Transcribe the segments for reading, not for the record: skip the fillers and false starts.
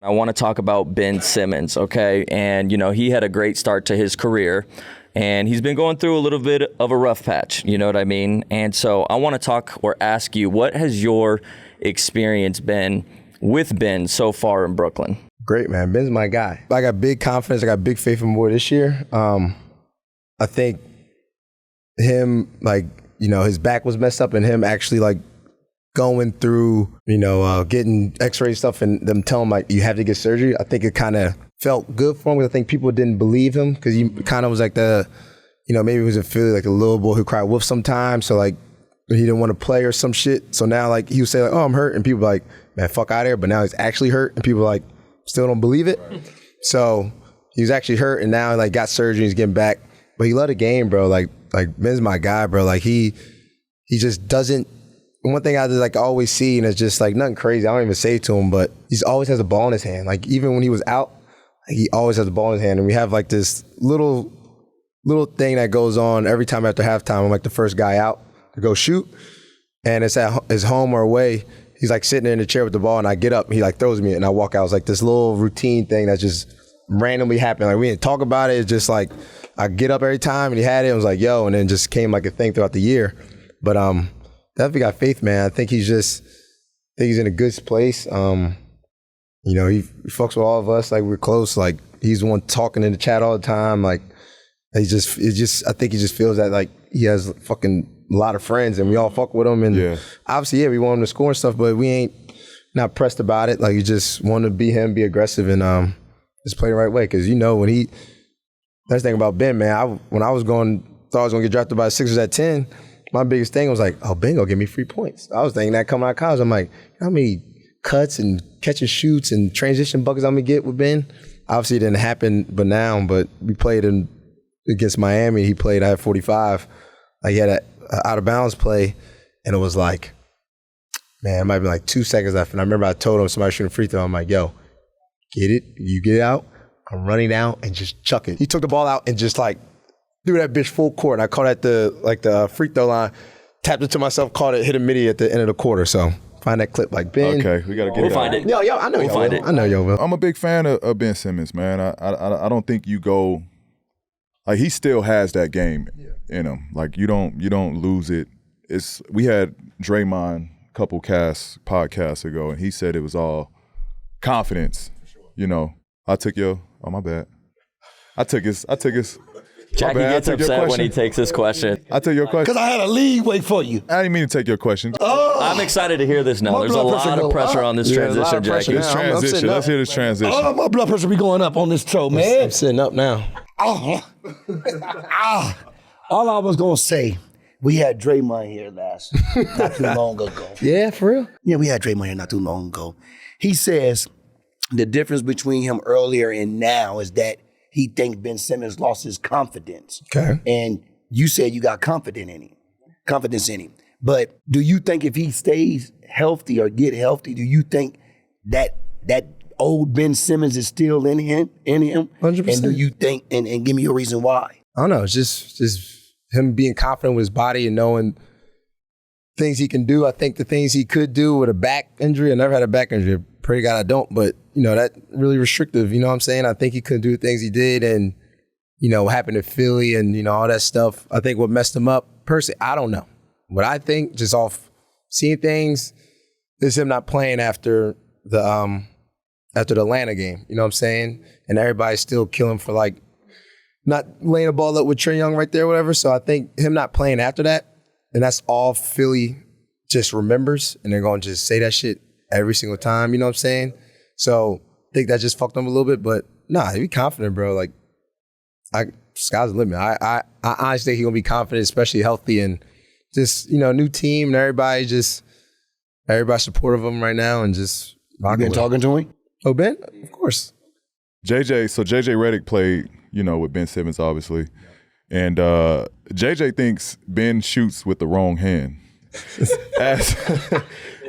I want to talk about Ben Simmons, okay? And, he had a great start to his career, and he's been going through a little bit of a rough patch, you know what I mean? And so I want to talk or ask you, what has your experience been with Ben so far in Brooklyn? Great, man. Ben's my guy. I got big confidence. I got big faith in him more this year. I think him, his back was messed up, and him actually, going through, getting x-ray stuff and them telling him, you have to get surgery. I think it kind of felt good for him because I think people didn't believe him because he kind of was like maybe he was in Philly, like a little boy who cried wolf sometimes. So, he didn't want to play or some shit. So now, he would say, oh, I'm hurt. And people are like, man, fuck out of here. But now he's actually hurt. And people are like, still don't believe it. So he was actually hurt. And now, got surgery. He's getting back. But he loved the game, bro. Ben's my guy, bro. He just doesn't. One thing I just always see, and it's just nothing crazy. I don't even say it to him, but he always has a ball in his hand. Even when he was out, he always has a ball in his hand. And we have this little thing that goes on every time after halftime. I'm the first guy out to go shoot, and it's at his home or away. He's sitting there in the chair with the ball, and I get up, and he throws me, and I walk out. It's this little routine thing that just randomly happened. We didn't talk about it. It's just I get up every time, and he had it. I was yo, and then just came a thing throughout the year. But definitely got faith, man. I think he's in a good place. He fucks with all of us. We're close. He's the one talking in the chat all the time. I think he just feels that he has fucking a lot of friends and we all fuck with him. And obviously, we want him to score and stuff, but we ain't not pressed about it. You just want to be him, be aggressive, and just play the right way. Because that's the thing about Ben, man. When I was thought I was gonna get drafted by the Sixers at 10. My biggest thing was oh, Ben gonna give me free points. I was thinking that coming out of college. I'm how many cuts and catch and shoots and transition buckets I'm gonna get with Ben? Obviously, it didn't happen, but we played against Miami. He played. I had 45. He had an out of bounds play, and it was man, it might have been 2 seconds left. And I remember I told him somebody shooting a free throw. I'm yo, get it? You get it out. I'm running out and just chuck it. He took the ball out and just threw that bitch full court, and I caught at the free throw line, tapped it to myself, caught it, hit a midi at the end of the quarter. So find that clip Ben. Okay, we gotta get we'll find it. Yo, I know we'll find it. I know yo will. I'm a big fan of Ben Simmons, man. I don't think you go he still has that game in him. You don't lose it. We had Draymond a couple podcasts ago, and he said it was all confidence. I took my bad. I took his. Jackie gets upset when he takes his question. I take your question. Because I had a leeway for you. I didn't mean to take your question. I'm excited to hear this now. There's a lot of pressure on this transition, Jackie. This transition. Let's hear this transition. Oh, my blood pressure be going up on this show, man. I'm sitting up now. All I was going to say, we had Draymond here not too long ago. Yeah, for real? Yeah, we had Draymond here not too long ago. He says the difference between him earlier and now is that he thinks Ben Simmons lost his confidence. Okay. And you said you got confidence in him. But do you think if he stays healthy or get healthy, do you think that old Ben Simmons is still in him? 100%. And do you think, and give me a reason why? I don't know. It's just him being confident with his body and knowing things he can do. I think the things he could do with a back injury, I never had a back injury. Pray to God I don't, but that really restrictive, you know what I'm saying? I think he couldn't do the things he did, and what happened to Philly and all that stuff. I think what messed him up, personally, I don't know. What I think, just off seeing things, is him not playing after the Atlanta game, you know what I'm saying? And everybody's still killing for not laying the ball up with Trae Young right there or whatever. So I think him not playing after that, and that's all Philly just remembers, and they're going to just say that shit every single time, you know what I'm saying? So I think that just fucked him a little bit, but nah, be confident, bro. Sky's the limit. I honestly think he's gonna be confident, especially healthy, and just new team and everybody's supportive of him right now, and just you been talking to him? Oh, Ben, of course. JJ Redick played, with Ben Simmons, obviously, and JJ thinks Ben shoots with the wrong hand.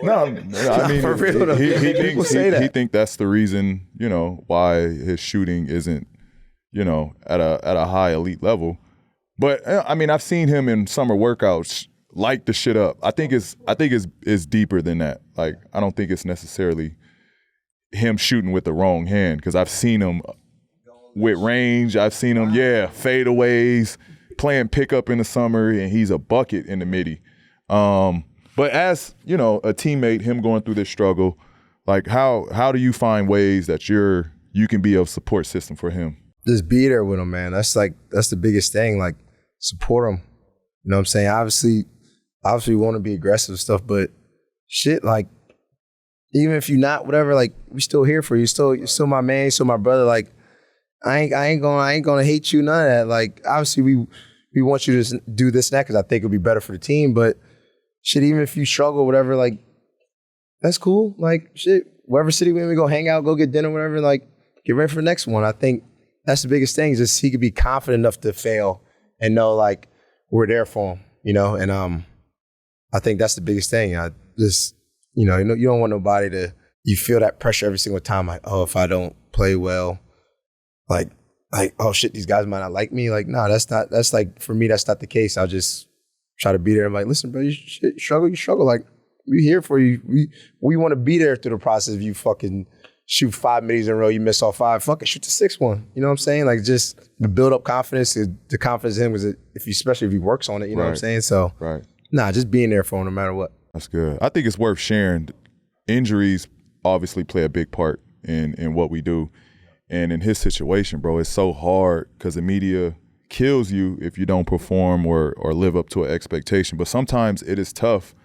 No, I mean, for real though. he think that's the reason, why his shooting isn't, at a high elite level. But I mean, I've seen him in summer workouts light the shit up. I think it's deeper than that. I don't think it's necessarily him shooting with the wrong hand, because I've seen him with range. I've seen him, fadeaways, playing pickup in the summer, and he's a bucket in the midi. But as, you know, a teammate, him going through this struggle, like how do you find ways that you can be a support system for him? Just be there with him, man. That's the biggest thing. Like, support him. You know what I'm saying? Obviously we want to be aggressive and stuff, but shit, like, even if you're not, whatever, like, we still here for you. You're still my man, you're still my brother. Like, I ain't gonna hate you, none of that. Like, obviously we want you to do this and that because I think it'll be better for the team. But shit, even if you struggle, whatever, like, that's cool. Like, shit, wherever city we go hang out, go get dinner, whatever, like, get ready for the next one. I think that's the biggest thing, is just he could be confident enough to fail and know, like, we're there for him, you know? And I think that's the biggest thing. I just, you don't want nobody to, you feel that pressure every single time, like, oh, if I don't play well, like, oh shit, these guys might not like me. Like, no, that's like, for me, that's not the case. I'll just try to be there. I'm like, listen, bro, you struggle. Like, we here for you. We want to be there through the process. If you fucking shoot 5 middies in a row, you miss all 5, fucking shoot the 6th one. You know what I'm saying? Like, just to build up confidence, the confidence in him was, especially if he works on it, you know what I'm saying? So, just being there for him no matter what. That's good. I think it's worth sharing. Injuries obviously play a big part in what we do. And in his situation, bro, it's so hard because the media kills you if you don't perform or live up to an expectation. But sometimes it is tough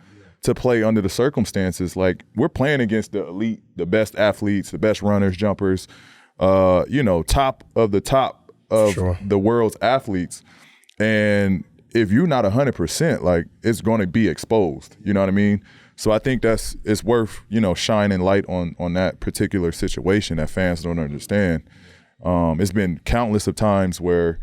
to play under the circumstances. Like, we're playing against the elite, the best athletes, the best runners, jumpers, top of the world's athletes. And if you're not 100%, like, it's going to be exposed. You know what I mean? So I think it's worth, shining light on that particular situation that fans don't understand. It's been countless of times where,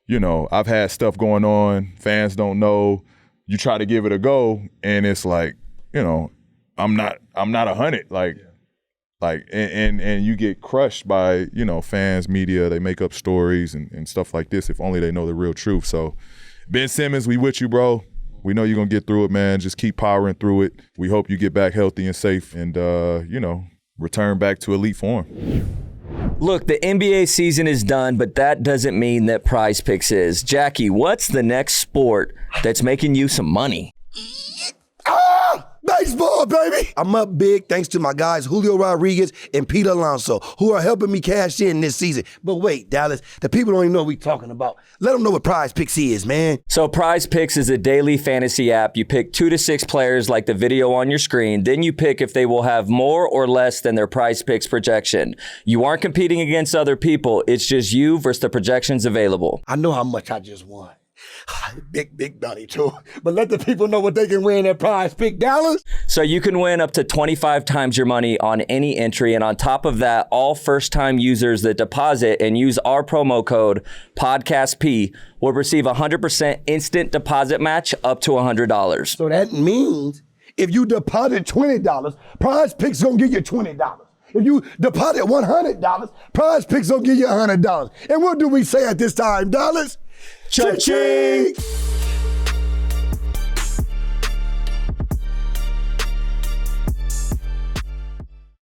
I've had stuff going on, fans don't know, you try to give it a go, and it's like, I'm not 100, and you get crushed by, fans, media. They make up stories and stuff like this if only they know the real truth. So, Ben Simmons, we with you, bro. We know you're going to get through it, man. Just keep powering through it. We hope you get back healthy and safe and, return back to elite form. Look, the NBA season is done, but that doesn't mean that PrizePicks is. Jackie, what's the next sport that's making you some money? Baseball, baby. I'm up big thanks to my guys Julio Rodriguez and Pete Alonso, who are helping me cash in this season. But wait, Dallas, the people don't even know what we're talking about. Let them know what PrizePicks is, man. So PrizePicks is a daily fantasy app. You pick 2 to 6 players like the video on your screen. Then you pick if they will have more or less than their PrizePicks projection. You aren't competing against other people. It's just you versus the projections available. I know how much I just won. Big money too. But let the people know what they can win at PrizePicks, Dallas. So you can win up to 25 times your money on any entry. And on top of that, all first-time users that deposit and use our promo code PODCASTP will receive a 100% instant deposit match up to $100. So that means if you deposit $20, PrizePicks gonna give you $20. If you deposit $100, PrizePicks gonna give you $100. And what do we say at this time, Dallas? Cha-ching!